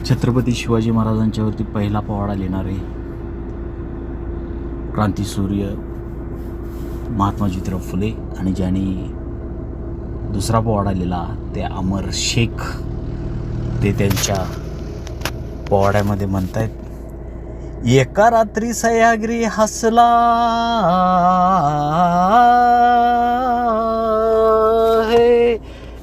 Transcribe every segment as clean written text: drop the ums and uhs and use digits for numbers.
छत्रपती शिवाजी महाराजांच्यावरती पहिला पोवाडा लिहिणारे क्रांतीसूर्य महात्मा ज्योतिराव फुले आणि ज्यांनी दुसरा पोवाडा लिहिला ते अमर शेख, ते त्यांच्या पोवाड्यामध्ये म्हणतायत, एका रात्री सह्याद्री हसला हे,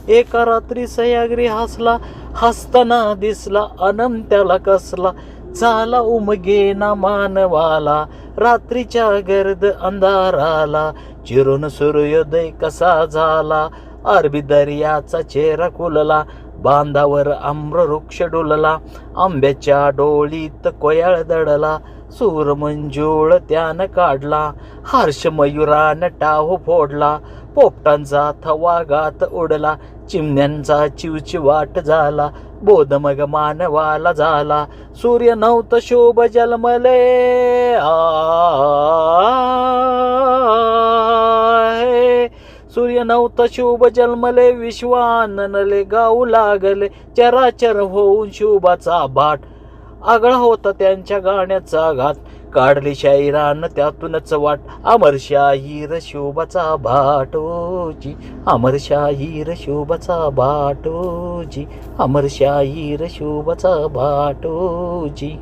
एका रात्री सह्याद्री हसला, हसताना दिसला अनंत्याला कसला, झाला उमगेना मानवाला, रात्रीच्या गर्द अंधाराला, चिरून सूर्योदय कसा झाला, अरबी दर्याचा चेहरा खुलला, बांधावर आम्रवृक्ष डुलला, आंब्याच्या डोळीत कोयाळ दडला, सूर मंजूळ त्यानं काढला, हर्ष मयुरानं टाहू फोडला, पोपटांचा थवा गात उडला, चिमण्यांचा चिवचिवाट झाला, बोध मग मानवाला झाला, सूर्य नव्हतं शोभ जन्मले सूर्य नव्हतं शुभ जन्मले, विश्वाननले गाऊ लागले, चराचर होऊन शुभाचा भाट, आगळा होता त्यांच्या गाण्याचा घात, काढली शाहिरान त्यातूनच वाट, अमर शाहीर शोभाचा भाटोजी, अमर शाहीर शोभाचा भाटोजी, अमर शाहीर शोभाचा भाटोजी.